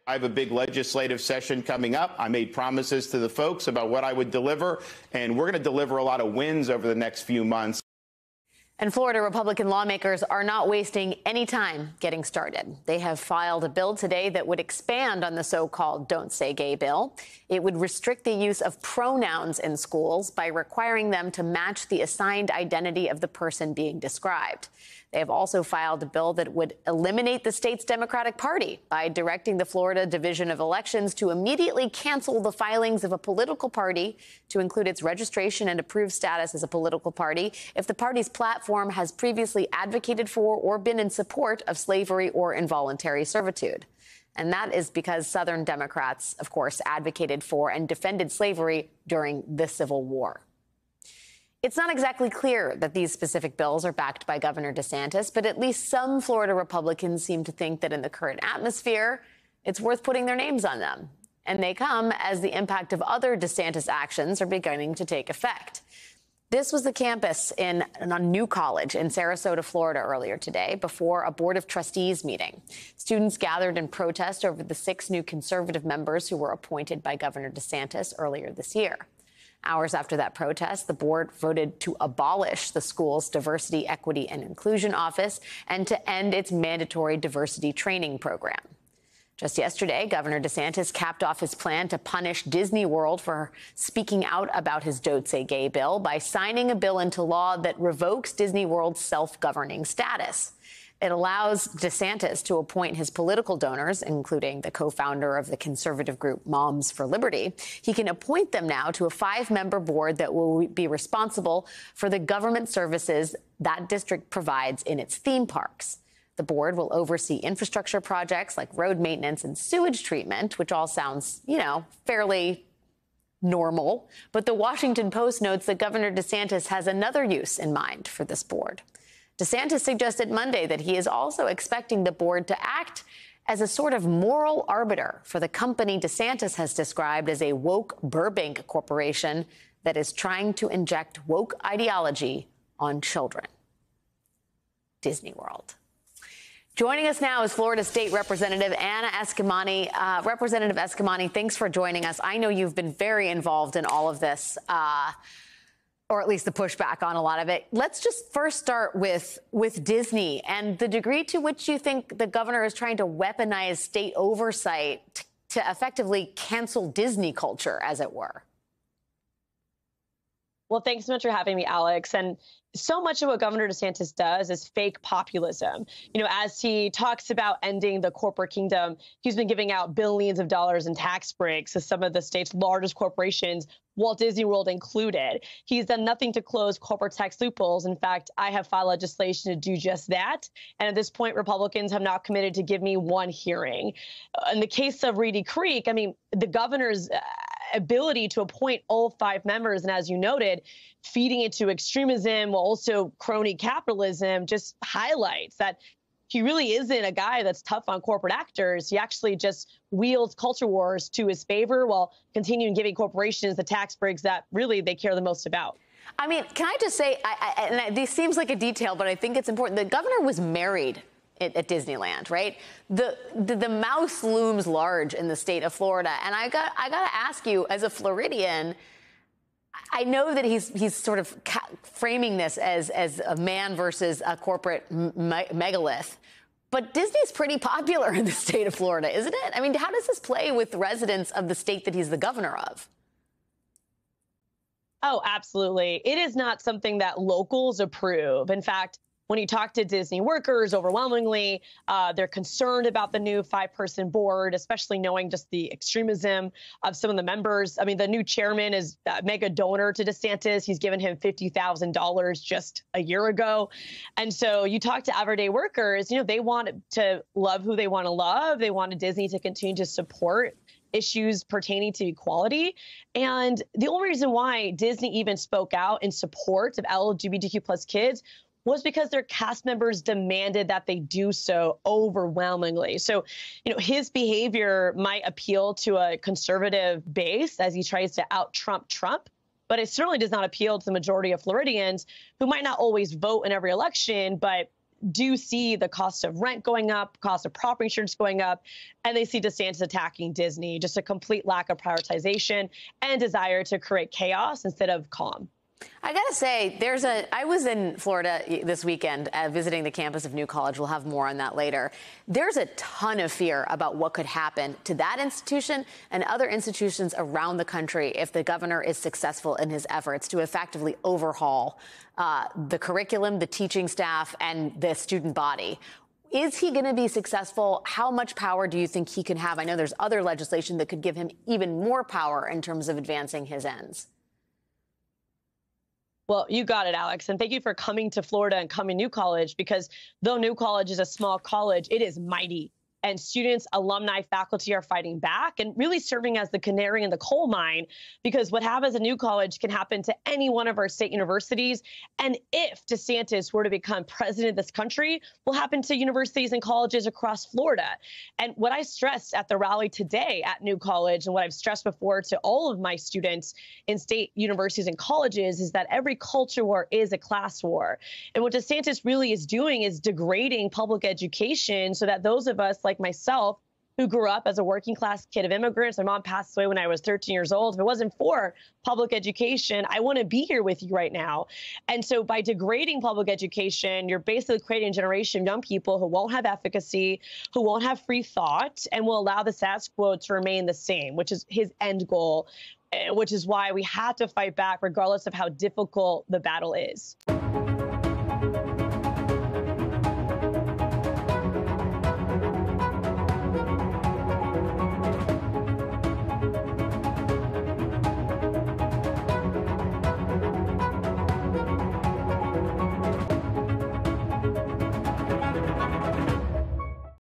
I have a big legislative session coming up. I made promises to the folks about what I would deliver, and we're going to deliver a lot of wins over the next few months. And Florida Republican lawmakers are not wasting any time getting started. They have filed a bill today that would expand on the so-called Don't Say Gay bill. It would restrict the use of pronouns in schools by requiring them to match the assigned identity of the person being described. They have also filed a bill that would eliminate the state's Democratic Party by directing the Florida Division of Elections to immediately cancel the filings of a political party to include its registration and approved status as a political party if the party's platform has previously advocated for or been in support of slavery or involuntary servitude. And that is because Southern Democrats, of course, advocated for and defended slavery during the Civil War. It's not exactly clear that these specific bills are backed by Governor DeSantis, but at least some Florida Republicans seem to think that in the current atmosphere, it's worth putting their names on them. And they come as the impact of other DeSantis actions are beginning to take effect. This was the campus in a new college in Sarasota, Florida, earlier today before a Board of Trustees meeting. Students gathered in protest over the 6 new conservative members who were appointed by Governor DeSantis earlier this year. Hours after that protest, the board voted to abolish the school's Diversity, Equity, and Inclusion Office and to end its mandatory diversity training program. Just yesterday, Governor DeSantis capped off his plan to punish Disney World for speaking out about his Don't Say Gay bill by signing a bill into law that revokes Disney World's self-governing status. It allows DeSantis to appoint his political donors, including the co-founder of the conservative group Moms for Liberty. He can appoint them now to a 5-member board that will be responsible for the government services that district provides in its theme parks. The board will oversee infrastructure projects like road maintenance and sewage treatment, which all sounds, fairly normal. But the Washington Post notes that Governor DeSantis has another use in mind for this board. DeSantis suggested Monday that he is also expecting the board to act as a sort of moral arbiter for the company DeSantis has described as a woke Burbank corporation that is trying to inject woke ideology on children. Disney World. Joining us now is Florida State Representative Anna Eskamani. Representative Eskamani, thanks for joining us. I know you've been very involved in all of this, or at least the pushback on a lot of it. Let's just first start with Disney and the degree to which you think the governor is trying to weaponize state oversight to effectively cancel Disney culture, as it were. Well, thanks so much for having me, Alex. And so much of what Governor DeSantis does is fake populism. As he talks about ending the corporate kingdom, he's been giving out billions of dollars in tax breaks to some of the state's largest corporations, Walt Disney World included. He's done nothing to close corporate tax loopholes. In fact, I have filed legislation to do just that. And at this point, Republicans have not committed to give me one hearing. In the case of Reedy Creek, the governor's ability to appoint all 5 members, and as you noted, feeding into extremism while also crony capitalism just highlights that he really isn't a guy that's tough on corporate actors. He actually just wields culture wars to his favor while continuing giving corporations the tax breaks that really they care the most about. Can I just say, this seems like a detail, but I think it's important. The governor was married at Disneyland, right? The mouse looms large in the state of Florida. And I got to ask you, as a Floridian, I know that he's sort of framing this as a man versus a corporate megalith. But Disney's pretty popular in the state of Florida, isn't it? How does this play with residents of the state that he's the governor of? Oh, absolutely. It is not something that locals approve. In fact, when you talk to Disney workers, overwhelmingly, they're concerned about the new 5-person board, especially knowing just the extremism of some of the members. The new chairman is a mega donor to DeSantis. He's given him $50,000 just a year ago. And so you talk to everyday workers, they want to love who they want to love. They wanted Disney to continue to support issues pertaining to equality. And the only reason why Disney even spoke out in support of LGBTQ plus kids was because their cast members demanded that they do so overwhelmingly. So, his behavior might appeal to a conservative base as he tries to out-Trump Trump, but it certainly does not appeal to the majority of Floridians who might not always vote in every election, but do see the cost of rent going up, cost of property insurance going up, and they see DeSantis attacking Disney, just a complete lack of prioritization and desire to create chaos instead of calm. I gotta say, I was in Florida this weekend visiting the campus of New College. We'll have more on that later. There's a ton of fear about what could happen to that institution and other institutions around the country if the governor is successful in his efforts to effectively overhaul the curriculum, the teaching staff, and the student body. Is he going to be successful? How much power do you think he can have? I know there's other legislation that could give him even more power in terms of advancing his ends. Well, you got it, Alex. And thank you for coming to Florida and coming to New College, because though New College is a small college, it is mighty. And students, alumni, faculty are fighting back and really serving as the canary in the coal mine, because what happens at New College can happen to any one of our state universities. And if DeSantis were to become president of this country, will happen to universities and colleges across Florida. And what I stressed at the rally today at New College, and what I've stressed before to all of my students in state universities and colleges, is that every culture war is a class war. And what DeSantis really is doing is degrading public education so that those of us like myself, who grew up as a working class kid of immigrants. My mom passed away when I was 13 years old. If it wasn't for public education, I wouldn't be here with you right now. And so by degrading public education, you're basically creating a generation of young people who won't have efficacy, who won't have free thought, and will allow the status quo to remain the same, which is his end goal, which is why we have to fight back regardless of how difficult the battle is.